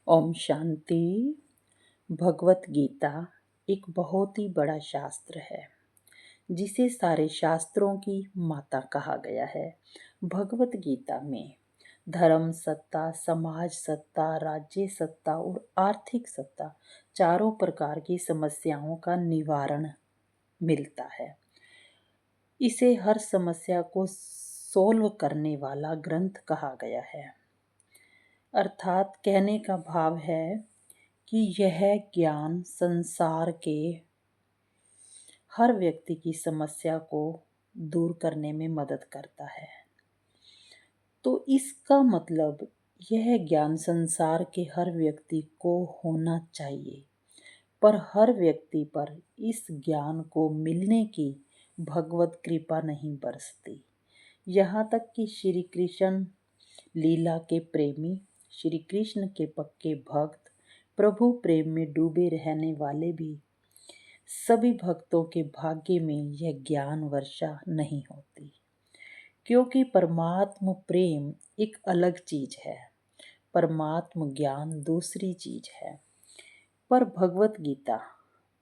ओम शांति। भगवत गीता एक बहुत ही बड़ा शास्त्र है जिसे सारे शास्त्रों की माता कहा गया है। भगवत गीता में धर्म सत्ता, समाज सत्ता, राज्य सत्ता और आर्थिक सत्ता चारों प्रकार की समस्याओं का निवारण मिलता है। इसे हर समस्या को सोल्व करने वाला ग्रंथ कहा गया है। अर्थात कहने का भाव है कि यह ज्ञान संसार के हर व्यक्ति की समस्या को दूर करने में मदद करता है। तो इसका मतलब यह ज्ञान संसार के हर व्यक्ति को होना चाहिए, पर हर व्यक्ति पर इस ज्ञान को मिलने की भगवत कृपा नहीं बरसती। यहाँ तक कि श्री कृष्ण लीला के प्रेमी, श्री कृष्ण के पक्के भक्त, प्रभु प्रेम में डूबे रहने वाले भी सभी भक्तों के भाग्य में यह ज्ञान वर्षा नहीं होती, क्योंकि परमात्म प्रेम एक अलग चीज है, परमात्म ज्ञान दूसरी चीज है। पर भगवत गीता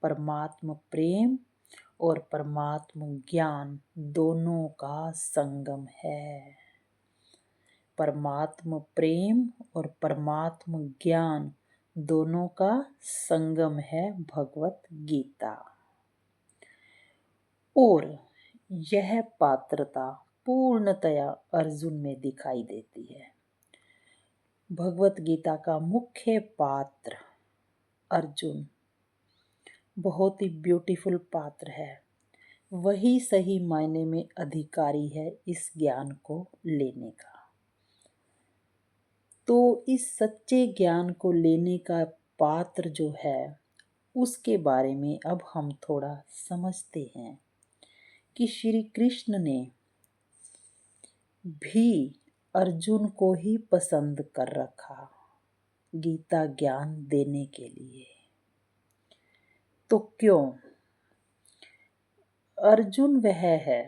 परमात्म प्रेम और परमात्म ज्ञान दोनों का संगम है। परमात्म प्रेम और परमात्म ज्ञान दोनों का संगम है भगवत गीता। और यह पात्रता पूर्णतया अर्जुन में दिखाई देती है। भगवत गीता का मुख्य पात्र अर्जुन बहुत ही ब्यूटीफुल पात्र है। वही सही मायने में अधिकारी है इस ज्ञान को लेने का। तो इस सच्चे ज्ञान को लेने का पात्र जो है उसके बारे में अब हम थोड़ा समझते हैं कि श्री कृष्ण ने भी अर्जुन को ही पसंद कर रखा गीता ज्ञान देने के लिए। तो क्यों? अर्जुन वह है,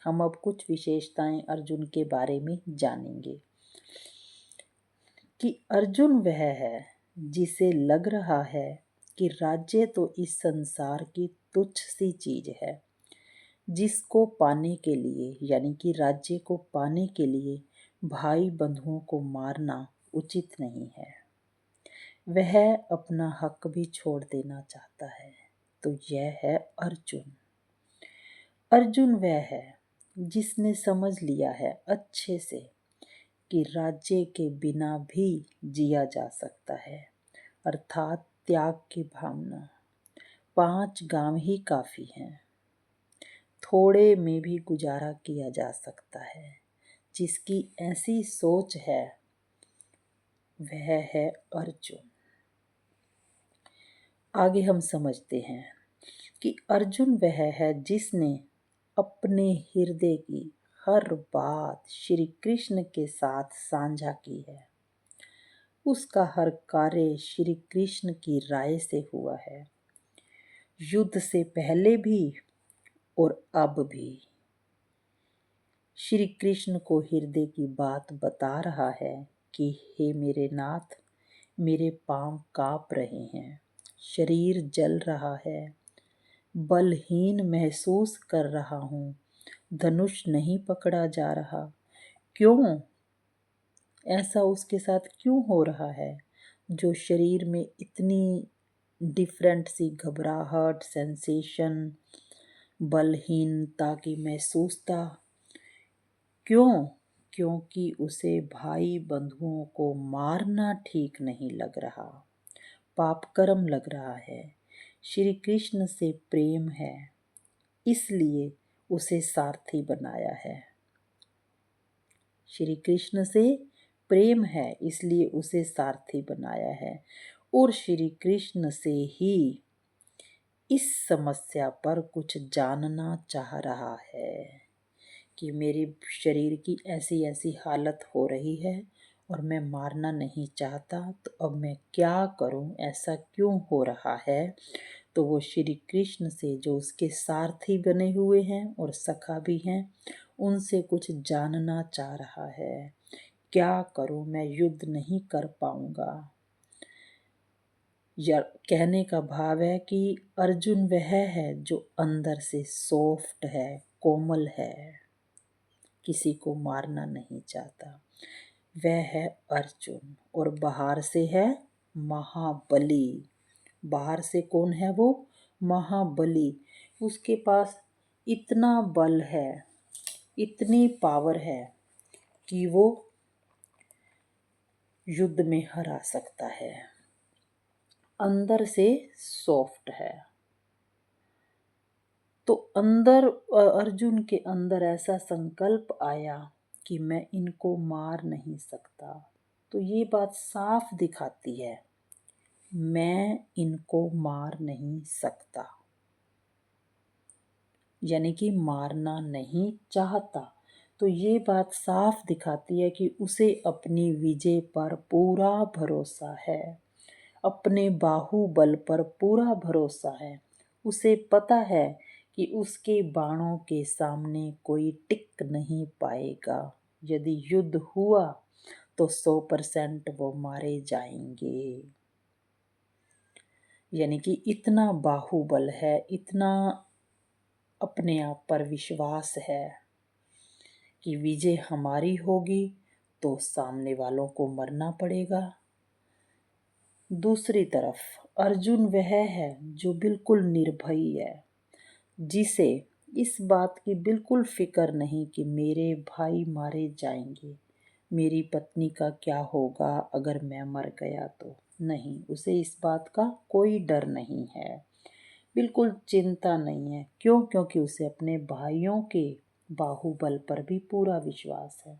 हम अब कुछ विशेषताएं अर्जुन के बारे में जानेंगे कि अर्जुन वह है जिसे लग रहा है कि राज्य तो इस संसार की तुच्छ सी चीज है, जिसको पाने के लिए यानी कि राज्य को पाने के लिए भाई बंधुओं को मारना उचित नहीं है। वह अपना हक भी छोड़ देना चाहता है। तो यह है अर्जुन। अर्जुन वह है जिसने समझ लिया है अच्छे से कि राज्य के बिना भी जिया जा सकता है, अर्थात त्याग की भावना। 5 गांव ही काफी हैं, थोड़े में भी गुजारा किया जा सकता है। जिसकी ऐसी सोच है वह है अर्जुन। आगे हम समझते हैं कि अर्जुन वह है जिसने अपने हृदय की हर बात श्री कृष्ण के साथ साझा की है। उसका हर कार्य श्री कृष्ण की राय से हुआ है, युद्ध से पहले भी और अब भी। श्री कृष्ण को हृदय की बात बता रहा है कि हे मेरे नाथ, मेरे पांव कांप रहे हैं, शरीर जल रहा है, बलहीन महसूस कर रहा हूँ, धनुष नहीं पकड़ा जा रहा। क्यों? ऐसा उसके साथ क्यों हो रहा है जो शरीर में इतनी डिफरेंट सी घबराहट, सेंसेशन, बलहीनता की महसूसता? क्यों? क्योंकि उसे भाई बंधुओं को मारना ठीक नहीं लग रहा, पापकर्म लग रहा है। श्री कृष्ण से प्रेम है इसलिए उसे सारथी बनाया है। श्री कृष्ण से प्रेम है इसलिए उसे सारथी बनाया है और श्री कृष्ण से ही इस समस्या पर कुछ जानना चाह रहा है कि मेरे शरीर की ऐसी ऐसी हालत हो रही है और मैं मारना नहीं चाहता, तो अब मैं क्या करूं, ऐसा क्यों हो रहा है। तो वो श्री कृष्ण से जो उसके सारथी बने हुए हैं और सखा भी हैं, उनसे कुछ जानना चाह रहा है क्या करूं, मैं युद्ध नहीं कर पाऊंगा। या कहने का भाव है कि अर्जुन वह है जो अंदर से सॉफ्ट है, कोमल है, किसी को मारना नहीं चाहता, वह है अर्जुन। और बाहर से है महाबली। बाहर से कौन है वो? महाबली। उसके पास इतना बल है, इतनी पावर है कि वो युद्ध में हरा सकता है। अंदर से सॉफ्ट है। तो अर्जुन के अंदर ऐसा संकल्प आया कि मैं इनको मार नहीं सकता। तो ये बात साफ दिखाती है, मैं इनको मार नहीं सकता, यानी कि मारना नहीं चाहता। तो ये बात साफ दिखाती है कि उसे अपनी विजय पर पूरा भरोसा है, अपने बाहुबल पर पूरा भरोसा है। उसे पता है कि उसके बाणों के सामने कोई टिक नहीं पाएगा। यदि युद्ध हुआ तो 100% वो मारे जाएंगे। यानी कि इतना बाहुबल है, इतना अपने आप पर विश्वास है कि विजय हमारी होगी, तो सामने वालों को मरना पड़ेगा। दूसरी तरफ अर्जुन वह है जो बिल्कुल निर्भयी है, जिसे इस बात की बिल्कुल फिक्र नहीं कि मेरे भाई मारे जाएंगे, मेरी पत्नी का क्या होगा अगर मैं मर गया तो। नहीं, उसे इस बात का कोई डर नहीं है, बिल्कुल चिंता नहीं है। क्यों? क्योंकि उसे अपने भाइयों के बाहुबल पर भी पूरा विश्वास है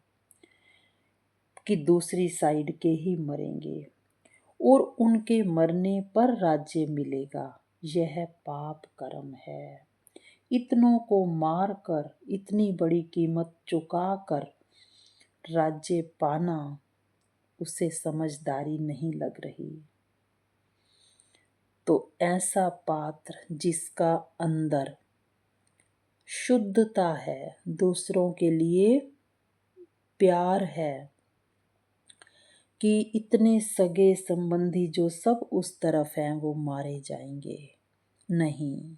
कि दूसरी साइड के ही मरेंगे और उनके मरने पर राज्य मिलेगा। यह पाप कर्म है। इतनों को मार कर, इतनी बड़ी कीमत चुका कर राज्य पाना उसे समझदारी नहीं लग रही। तो ऐसा पात्र जिसका अंदर शुद्धता है, दूसरों के लिए प्यार है, कि इतने सगे संबंधी जो सब उस तरफ हैं वो मारे जाएंगे, नहीं,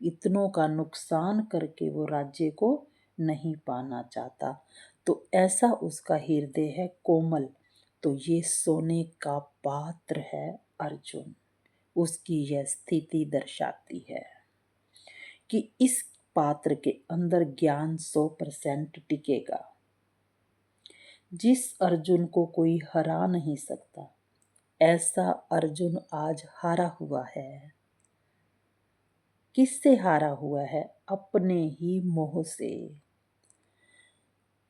इतनों का नुकसान करके वो राज्य को नहीं पाना चाहता। तो ऐसा उसका हृदय है कोमल। तो ये सोने का पात्र है अर्जुन। उसकी यह स्थिति दर्शाती है कि इस पात्र के अंदर ज्ञान 100% टिकेगा। जिस अर्जुन को कोई हरा नहीं सकता, ऐसा अर्जुन आज हारा हुआ है। किससे हारा हुआ है? अपने ही मोह से।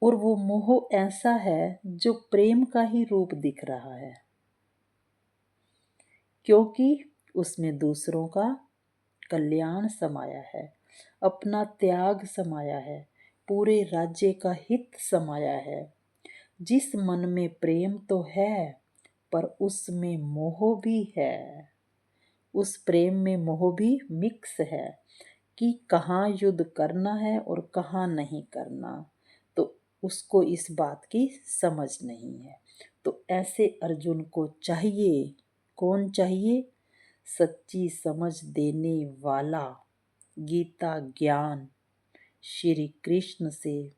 और वो मोह ऐसा है जो प्रेम का ही रूप दिख रहा है, क्योंकि उसमें दूसरों का कल्याण समाया है, अपना त्याग समाया है, पूरे राज्य का हित समाया है। जिस मन में प्रेम तो है, पर उसमें मोह भी है। उस प्रेम में मोह भी मिक्स है कि कहाँ युद्ध करना है और कहाँ नहीं करना। तो उसको इस बात की समझ नहीं है। तो ऐसे अर्जुन को चाहिए, कौन चाहिए? सच्ची समझ देने वाला, गीता ज्ञान श्री कृष्ण से।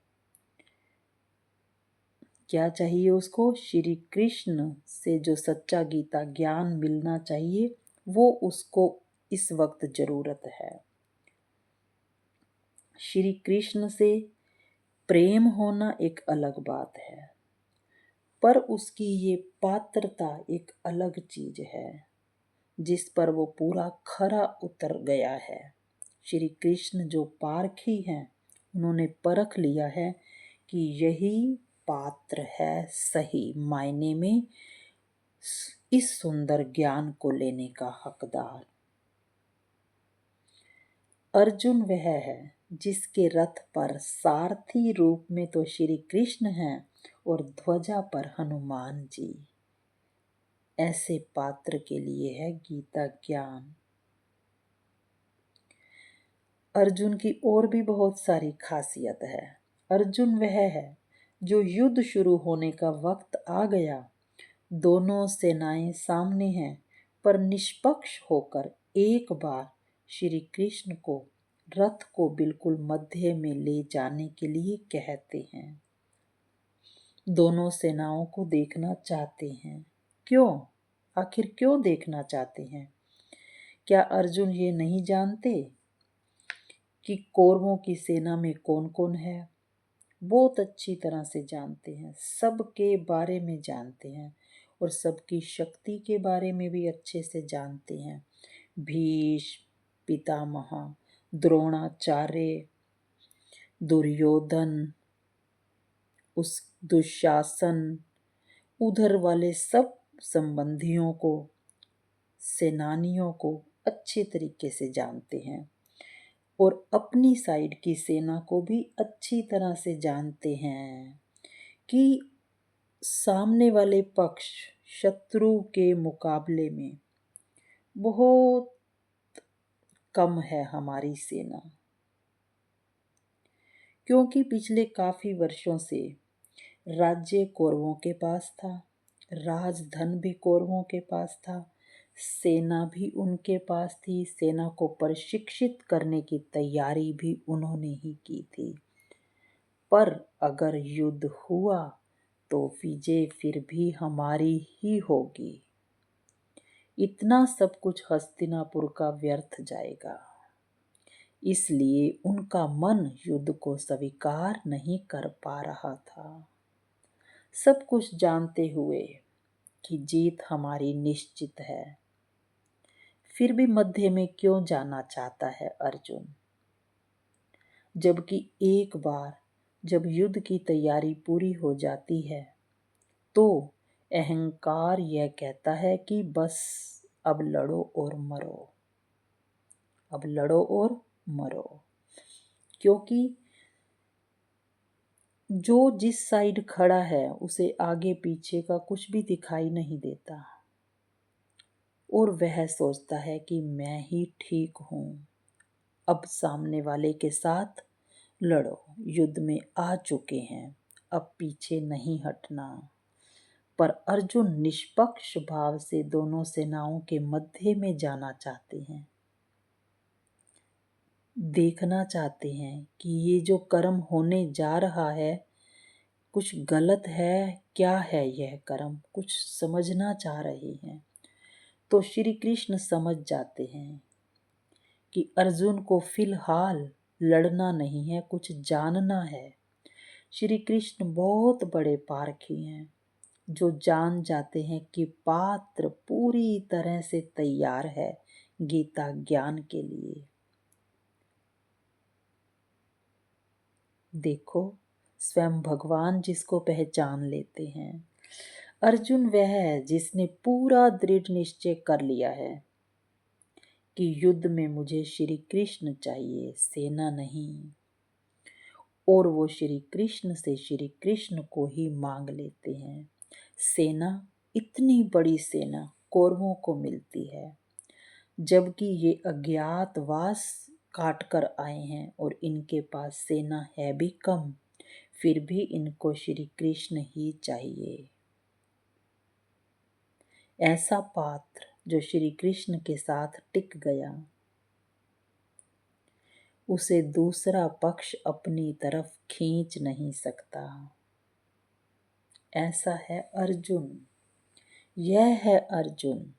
क्या चाहिए उसको? श्री कृष्ण से जो सच्चा गीता ज्ञान मिलना चाहिए, वो उसको इस वक्त जरूरत है। श्री कृष्ण से प्रेम होना एक अलग बात है, पर उसकी ये पात्रता एक अलग चीज है जिस पर वो पूरा खरा उतर गया है। श्री कृष्ण जो पारखी हैं, उन्होंने परख लिया है कि यही पात्र है सही मायने में इस सुंदर ज्ञान को लेने का हकदार। अर्जुन वह है जिसके रथ पर सारथी रूप में तो श्री कृष्ण हैं और ध्वजा पर हनुमान जी। ऐसे पात्र के लिए है गीता ज्ञान। अर्जुन की और भी बहुत सारी खासियत है। अर्जुन वह है जो युद्ध शुरू होने का वक्त आ गया। दोनों सेनाएं सामने हैं, पर निष्पक्ष होकर एक बार श्री कृष्ण को रथ को बिल्कुल मध्य में ले जाने के लिए कहते हैं। दोनों सेनाओं को देखना चाहते हैं। क्यों? आखिर क्यों देखना चाहते हैं? क्या अर्जुन ये नहीं जानते कि कौरवों की सेना में कौन कौन है? बहुत अच्छी तरह से जानते हैं, सबके बारे में जानते हैं और सबकी शक्ति के बारे में भी अच्छे से जानते हैं। भीष्म, पितामह, द्रोणाचार्य, दुर्योधन, उस दुशासन, उधर वाले सब संबंधियों को, सेनानियों को अच्छे तरीके से जानते हैं और अपनी साइड की सेना को भी अच्छी तरह से जानते हैं कि सामने वाले पक्ष शत्रु के मुकाबले में बहुत कम है हमारी सेना। क्योंकि पिछले काफी वर्षों से राज्य कौरवों के पास था, राजधन भी कौरवों के पास था, सेना भी उनके पास थी, सेना को प्रशिक्षित करने की तैयारी भी उन्होंने ही की थी। पर अगर युद्ध हुआ तो विजय फिर भी हमारी ही होगी। इतना सब कुछ हस्तिनापुर का व्यर्थ जाएगा। इसलिए उनका मन युद्ध को स्वीकार नहीं कर पा रहा था। सब कुछ जानते हुए कि जीत हमारी निश्चित है, फिर भी मध्य में क्यों जाना चाहता है अर्जुन? जबकि एक बार जब युद्ध की तैयारी पूरी हो जाती है तो अहंकार यह कहता है कि बस अब लड़ो और मरो, अब लड़ो और मरो। क्योंकि जो जिस साइड खड़ा है उसे आगे पीछे का कुछ भी दिखाई नहीं देता और वह सोचता है कि मैं ही ठीक हूँ। अब सामने वाले के साथ लड़ो, युद्ध में आ चुके हैं, अब पीछे नहीं हटना। पर अर्जुन निष्पक्ष भाव से दोनों सेनाओं के मध्य में जाना चाहते हैं। देखना चाहते हैं कि ये जो कर्म होने जा रहा है कुछ गलत है, क्या है यह कर्म, कुछ समझना चाह रहे हैं। तो श्री कृष्ण समझ जाते हैं कि अर्जुन को फिलहाल लड़ना नहीं है, कुछ जानना है। श्री कृष्ण बहुत बड़े पारखी हैं जो जान जाते हैं कि पात्र पूरी तरह से तैयार है गीता ज्ञान के लिए। देखो, स्वयं भगवान जिसको पहचान लेते हैं। अर्जुन वह है जिसने पूरा दृढ़ निश्चय कर लिया है कि युद्ध में मुझे श्री कृष्ण चाहिए, सेना नहीं। और वो श्री कृष्ण से श्री कृष्ण को ही मांग लेते हैं। सेना, इतनी बड़ी सेना कौरवों को मिलती है, जबकि ये अज्ञातवास काट कर आए हैं और इनके पास सेना है भी कम, फिर भी इनको श्री कृष्ण ही चाहिए। ऐसा पात्र जो श्री कृष्ण के साथ टिक गया, उसे दूसरा पक्ष अपनी तरफ खींच नहीं सकता। ऐसा है अर्जुन, यह है अर्जुन।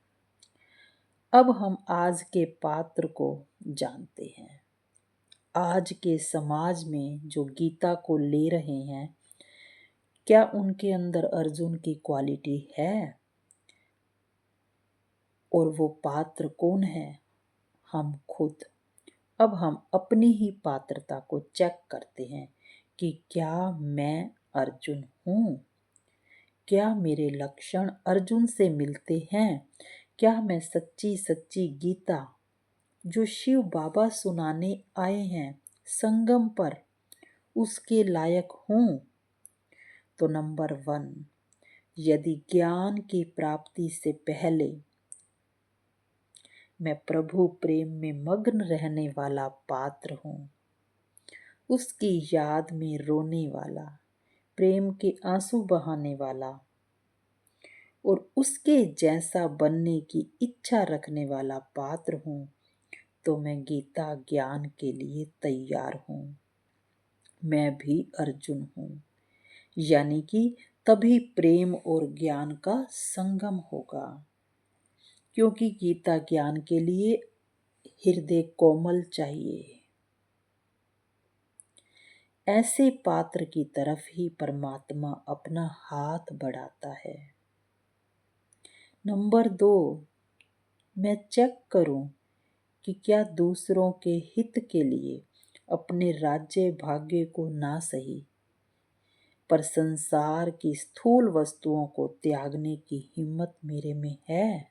अब हम आज के पात्र को जानते हैं। आज के समाज में जो गीता को ले रहे हैं, क्या उनके अंदर अर्जुन की क्वालिटी है? और वो पात्र कौन है? हम खुद। अब हम अपनी ही पात्रता को चेक करते हैं कि क्या मैं अर्जुन हूँ? क्या मेरे लक्षण अर्जुन से मिलते हैं? क्या मैं सच्ची सच्ची गीता जो शिव बाबा सुनाने आए हैं संगम पर, उसके लायक हूँ? तो नंबर 1, यदि ज्ञान की प्राप्ति से पहले मैं प्रभु प्रेम में मग्न रहने वाला पात्र हूँ, उसकी याद में रोने वाला, प्रेम के आंसू बहाने वाला और उसके जैसा बनने की इच्छा रखने वाला पात्र हूँ, तो मैं गीता ज्ञान के लिए तैयार हूँ। मैं भी अर्जुन हूँ। यानी कि तभी प्रेम और ज्ञान का संगम होगा, क्योंकि गीता ज्ञान के लिए हृदय कोमल चाहिए। ऐसे पात्र की तरफ ही परमात्मा अपना हाथ बढ़ाता है। नंबर 2, मैं चेक करूं कि क्या दूसरों के हित के लिए अपने राज्य भाग्य को ना सही, पर संसार की स्थूल वस्तुओं को त्यागने की हिम्मत मेरे में है।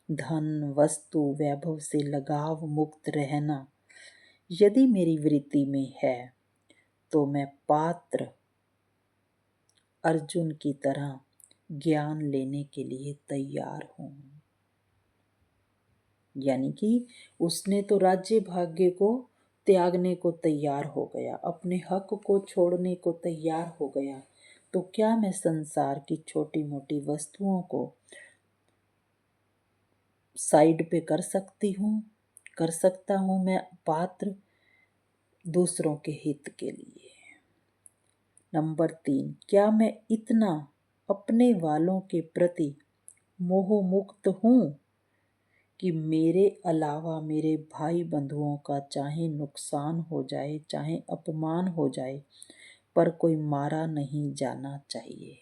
धन, वस्तु, वैभव से लगाव मुक्त रहना यदि मेरी वृत्ति में है, तो मैं पात्र अर्जुन की तरह ज्ञान लेने के लिए तैयार हूँ। यानी कि उसने तो राज्य भाग्य को त्यागने को तैयार हो गया, अपने हक को छोड़ने को तैयार हो गया, तो क्या मैं संसार की छोटी मोटी वस्तुओं को साइड पे कर सकता हूँ मैं पात्र दूसरों के हित के लिए। नंबर 3, क्या मैं इतना अपने वालों के प्रति मोह मुक्त हूँ कि मेरे अलावा मेरे भाई बंधुओं का चाहे नुकसान हो जाए, चाहे अपमान हो जाए, पर कोई मारा नहीं जाना चाहिए,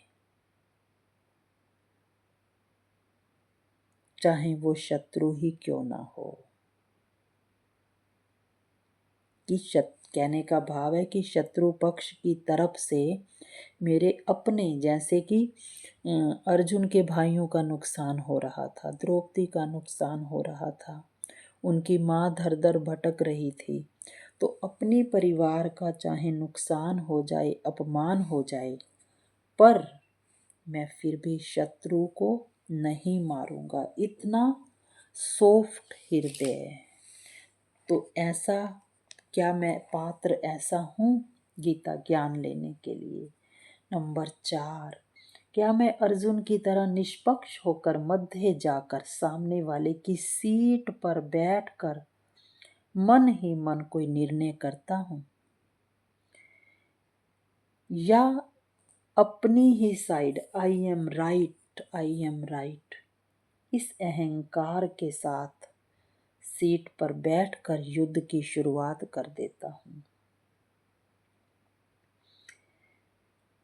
चाहे वो शत्रु ही क्यों ना हो। कहने का भाव है कि शत्रु पक्ष की तरफ से मेरे अपने, जैसे कि अर्जुन के भाइयों का नुकसान हो रहा था, द्रौपदी का नुकसान हो रहा था, उनकी माँ दर दर भटक रही थी, तो अपने परिवार का चाहे नुकसान हो जाए, अपमान हो जाए, पर मैं फिर भी शत्रु को नहीं मारूंगा। इतना सॉफ्ट हृदय। तो ऐसा, क्या मैं पात्र ऐसा हूँ गीता ज्ञान लेने के लिए? नंबर 4, क्या मैं अर्जुन की तरह निष्पक्ष होकर मध्य जाकर सामने वाले की सीट पर बैठकर मन ही मन कोई निर्णय करता हूँ, या अपनी ही साइड आई एम राइट इस अहंकार के साथ सीट पर बैठकर युद्ध की शुरुआत कर देता हूँ?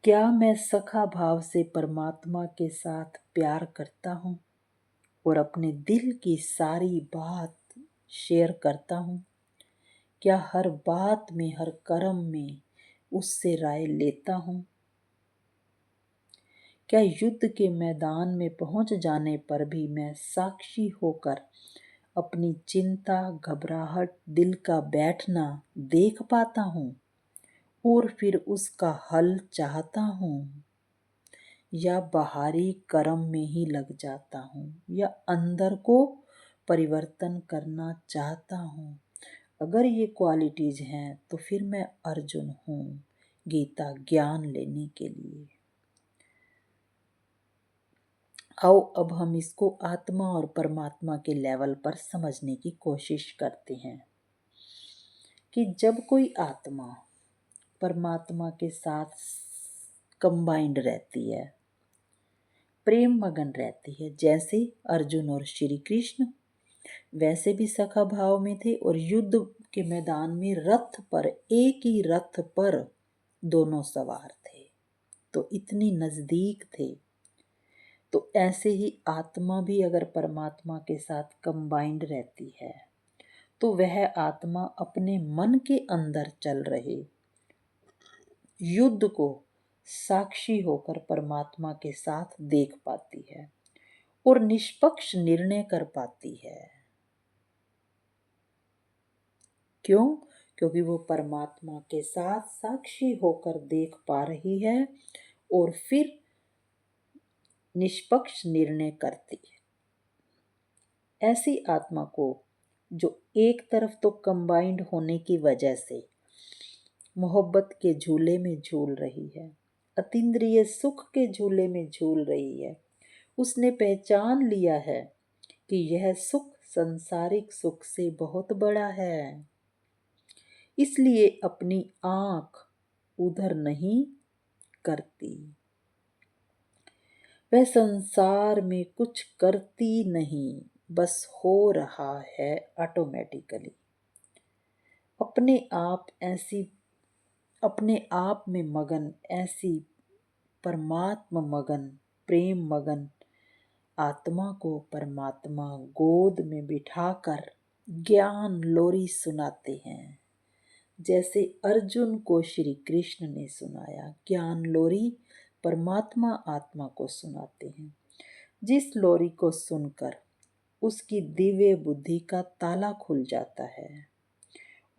क्या मैं सखा भाव से परमात्मा के साथ प्यार करता हूँ और अपने दिल की सारी बात शेयर करता हूँ? क्या हर बात में, हर कर्म में उससे राय लेता हूँ? क्या युद्ध के मैदान में पहुंच जाने पर भी मैं साक्षी होकर अपनी चिंता, घबराहट, दिल का बैठना देख पाता हूँ और फिर उसका हल चाहता हूँ, या बाहरी कर्म में ही लग जाता हूँ, या अंदर को परिवर्तन करना चाहता हूँ? अगर ये क्वालिटीज हैं तो फिर मैं अर्जुन हूँ गीता ज्ञान लेने के लिए। आओ अब हम इसको आत्मा और परमात्मा के लेवल पर समझने की कोशिश करते हैं कि जब कोई आत्मा परमात्मा के साथ कंबाइंड रहती है, प्रेम मगन रहती है, जैसे अर्जुन और श्री कृष्ण वैसे भी सखा भाव में थे और युद्ध के मैदान में रथ पर, एक ही रथ पर दोनों सवार थे, तो इतनी नजदीक थे। तो ऐसे ही आत्मा भी अगर परमात्मा के साथ कंबाइंड रहती है, तो वह आत्मा अपने मन के अंदर चल रहे युद्ध को साक्षी होकर परमात्मा के साथ देख पाती है और निष्पक्ष निर्णय कर पाती है। क्यों? क्योंकि वो परमात्मा के साथ साक्षी होकर देख पा रही है और फिर निष्पक्ष निर्णय करती है। ऐसी आत्मा को जो एक तरफ तो कंबाइंड होने की वजह से मोहब्बत के झूले में झूल रही है, अतीन्द्रिय सुख के झूले में झूल रही है। उसने पहचान लिया है कि यह सुख संसारिक सुख से बहुत बड़ा है, इसलिए अपनी आंख उधर नहीं करती। वह संसार में कुछ करती नहीं, बस हो रहा है ऑटोमेटिकली। अपने आप में मगन, ऐसी परमात्मा मगन, प्रेम मगन आत्मा को परमात्मा गोद में बिठाकर ज्ञान लोरी सुनाते हैं, जैसे अर्जुन को श्री कृष्ण ने सुनाया। ज्ञान लोरी परमात्मा आत्मा को सुनाते हैं, जिस लोरी को सुनकर उसकी दिव्य बुद्धि का ताला खुल जाता है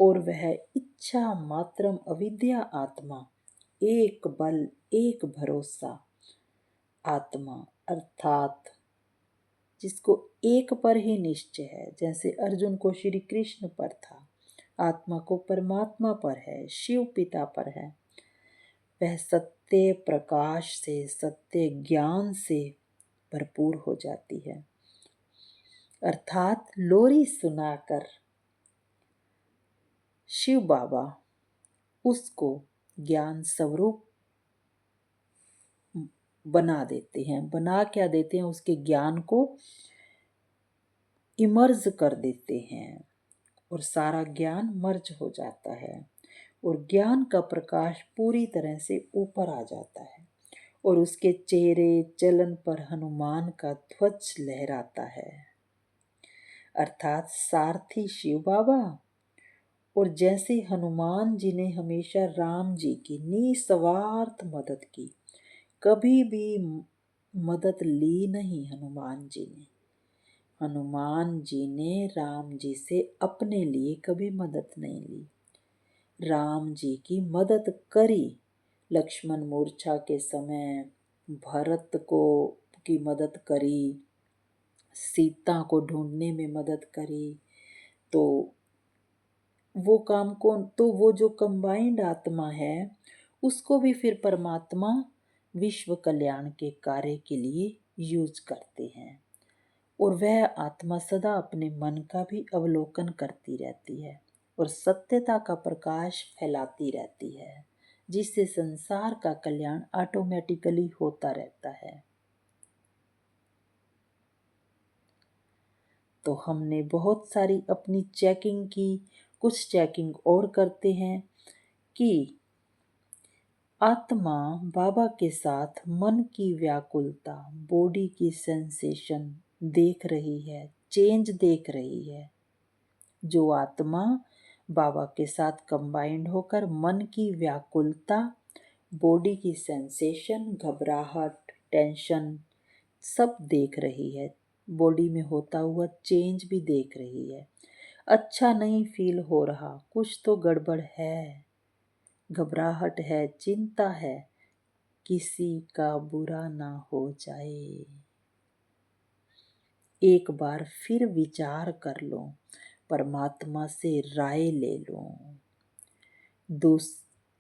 और वह इच्छा मात्रम अविद्या आत्मा, एक बल एक भरोसा आत्मा, अर्थात जिसको एक पर ही निश्चय है, जैसे अर्जुन को श्री कृष्ण पर था, आत्मा को परमात्मा पर है, शिव पिता पर है, वह सत्य प्रकाश से, सत्य ज्ञान से भरपूर हो जाती है। अर्थात लोरी सुनाकर शिव बाबा उसको ज्ञान स्वरूप बना देते हैं। बना क्या देते हैं? उसके ज्ञान को इमर्ज कर देते हैं और सारा ज्ञान मर्ज हो जाता है और ज्ञान का प्रकाश पूरी तरह से ऊपर आ जाता है और उसके चेहरे चलन पर हनुमान का ध्वज लहराता है, अर्थात सारथी शिव बाबा। और जैसे हनुमान जी ने हमेशा राम जी की निस्वार्थ मदद की, कभी भी मदद ली नहीं हनुमान जी ने राम जी से अपने लिए कभी मदद नहीं ली, राम जी की मदद करी। लक्ष्मण मूर्छा के समय भरत की मदद करी, सीता को ढूंढने में मदद करी। तो वो जो कंबाइंड आत्मा है, उसको भी फिर परमात्मा विश्व कल्याण के कार्य के लिए यूज करते हैं और वह आत्मा सदा अपने मन का भी अवलोकन करती रहती है और सत्यता का प्रकाश फैलाती रहती है, जिससे संसार का कल्याण ऑटोमेटिकली होता रहता है। तो हमने बहुत सारी अपनी चेकिंग की, कुछ चेकिंग और करते हैं कि आत्मा बाबा के साथ मन की व्याकुलता, बॉडी की सेंसेशन देख रही है, चेंज देख रही है। जो आत्मा बाबा के साथ कंबाइंड होकर मन की व्याकुलता, बॉडी की सेंसेशन, घबराहट, टेंशन सब देख रही है, बॉडी में होता हुआ चेंज भी देख रही है। अच्छा नहीं फील हो रहा, कुछ तो गड़बड़ है, घबराहट है, चिंता है, किसी का बुरा ना हो जाए। एक बार फिर विचार कर लो, परमात्मा से राय ले लो।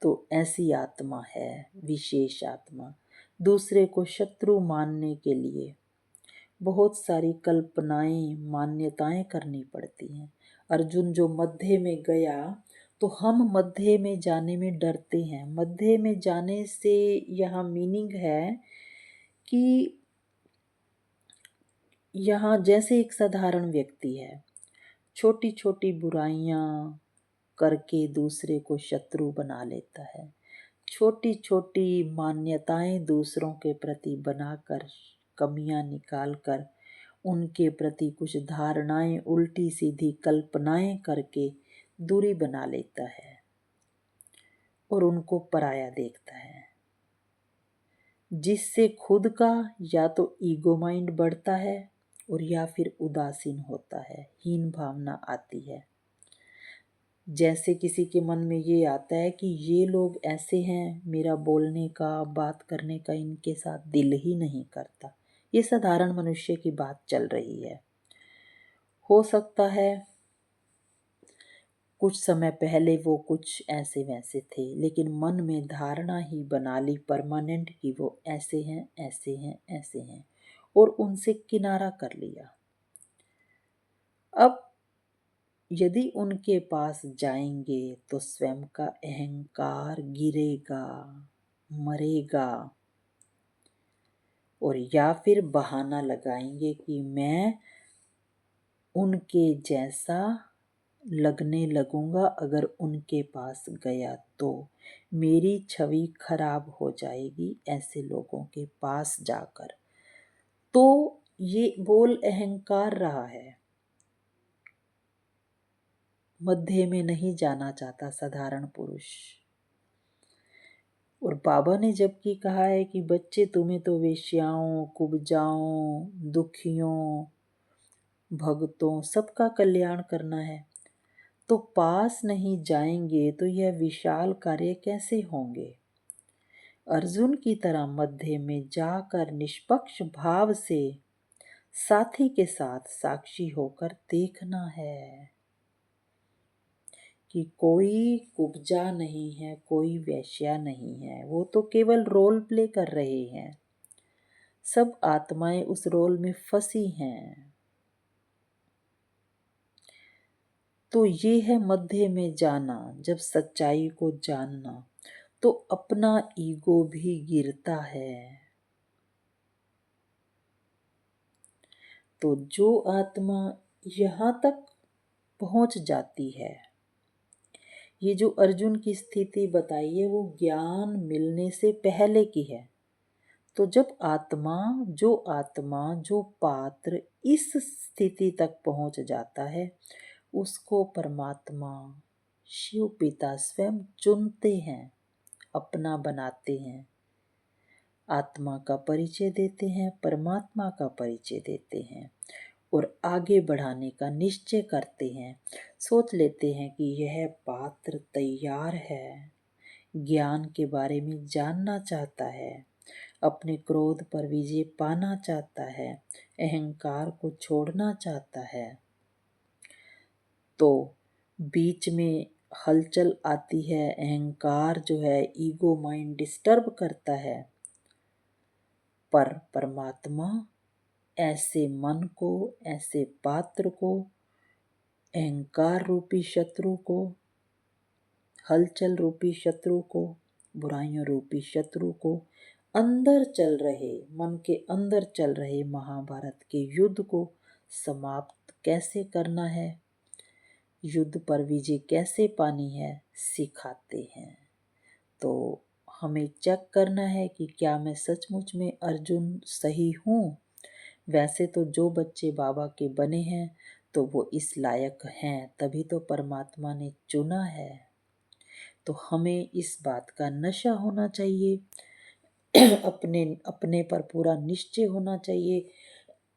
तो ऐसी आत्मा है, विशेष आत्मा, दूसरे को शत्रु मानने के लिए बहुत सारी कल्पनाएं, मान्यताएं करनी पड़ती हैं। अर्जुन जो मध्य में गया, तो हम मध्य में जाने में डरते हैं। मध्य में जाने से यहाँ मीनिंग है कि यहाँ जैसे एक साधारण व्यक्ति है, छोटी छोटी बुराइयां करके दूसरे को शत्रु बना लेता है, छोटी छोटी मान्यताएं दूसरों के प्रति बनाकर, कमियां निकालकर उनके प्रति कुछ धारणाएं, उल्टी सीधी कल्पनाएं करके दूरी बना लेता है और उनको पराया देखता है, जिससे खुद का या तो ईगो माइंड बढ़ता है और या फिर उदासीन होता है, हीन भावना आती है। जैसे किसी के मन में ये आता है कि ये लोग ऐसे हैं, मेरा बोलने का, बात करने का इनके साथ दिल ही नहीं करता। ये साधारण मनुष्य की बात चल रही है। हो सकता है कुछ समय पहले वो कुछ ऐसे वैसे थे, लेकिन मन में धारणा ही बना ली परमानेंट कि वो ऐसे हैं, ऐसे हैं, ऐसे हैं, और उनसे किनारा कर लिया। अब यदि उनके पास जाएंगे तो स्वयं का अहंकार गिरेगा, मरेगा, और या फिर बहाना लगाएंगे कि मैं उनके जैसा लगने लगूंगा अगर उनके पास गया तो मेरी छवि खराब हो जाएगी ऐसे लोगों के पास जाकर। तो ये बोल अहंकार रहा है, मध्य में नहीं जाना चाहता साधारण पुरुष। और बाबा ने जबकि कहा है कि बच्चे तुम्हें तो वेश्याओं, कुब्जाओं, दुखियों, भक्तों सबका कल्याण करना है, तो पास नहीं जाएंगे तो यह विशाल कार्य कैसे होंगे। अर्जुन की तरह मध्य में जाकर निष्पक्ष भाव से साथी के साथ साक्षी होकर देखना है कि कोई कुब्जा नहीं है, कोई वैश्या नहीं है, वो तो केवल रोल प्ले कर रहे हैं। सब आत्माएं उस रोल में फंसी हैं। तो ये है मध्य में जाना, जब सच्चाई को जानना तो अपना ईगो भी गिरता है। तो जो आत्मा यहाँ तक पहुँच जाती है, ये जो अर्जुन की स्थिति बताई है वो ज्ञान मिलने से पहले की है। तो जब आत्मा जो पात्र इस स्थिति तक पहुँच जाता है, उसको परमात्मा शिव पिता स्वयं चुनते हैं, अपना बनाते हैं, आत्मा का परिचय देते हैं, परमात्मा का परिचय देते हैं और आगे बढ़ाने का निश्चय करते हैं। सोच लेते हैं कि यह पात्र तैयार है, ज्ञान के बारे में जानना चाहता है, अपने क्रोध पर विजय पाना चाहता है, अहंकार को छोड़ना चाहता है। तो बीच में हलचल आती है, अहंकार जो है, ईगो माइंड डिस्टर्ब करता है, पर परमात्मा ऐसे मन को, ऐसे पात्र को, अहंकार रूपी शत्रु को, हलचल रूपी शत्रु को, बुराइयों रूपी शत्रु को, अंदर चल रहे, मन के अंदर चल रहे महाभारत के युद्ध को समाप्त कैसे करना है, युद्ध पर विजय कैसे पानी है, सिखाते हैं। तो हमें चेक करना है कि क्या मैं सचमुच में अर्जुन सही हूँ। वैसे तो जो बच्चे बाबा के बने हैं तो वो इस लायक हैं, तभी तो परमात्मा ने चुना है। तो हमें इस बात का नशा होना चाहिए, अपने अपने पर पूरा निश्चय होना चाहिए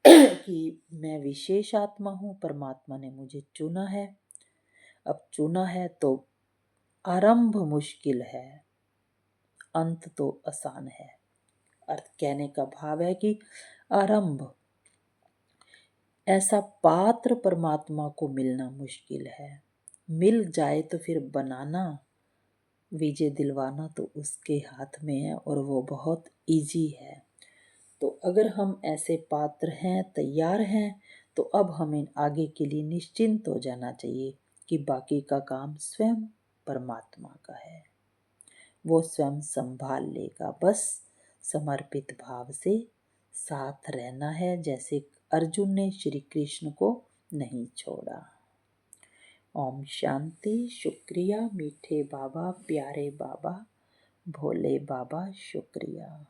कि मैं विशेष आत्मा हूँ, परमात्मा ने मुझे चुना है। अब चुना है तो आरंभ मुश्किल है, अंत तो आसान है। अर्थ कहने का भाव है कि आरंभ, ऐसा पात्र परमात्मा को मिलना मुश्किल है, मिल जाए तो फिर बनाना, विजय दिलवाना तो उसके हाथ में है और वो बहुत इजी है। तो अगर हम ऐसे पात्र हैं, तैयार हैं, तो अब हमें आगे के लिए निश्चिंत हो जाना चाहिए कि बाकी का काम स्वयं परमात्मा का है, वो स्वयं संभाल लेगा। बस समर्पित भाव से साथ रहना है, जैसे अर्जुन ने श्री कृष्ण को नहीं छोड़ा। ओम शांति। शुक्रिया मीठे बाबा, प्यारे बाबा, भोले बाबा, शुक्रिया।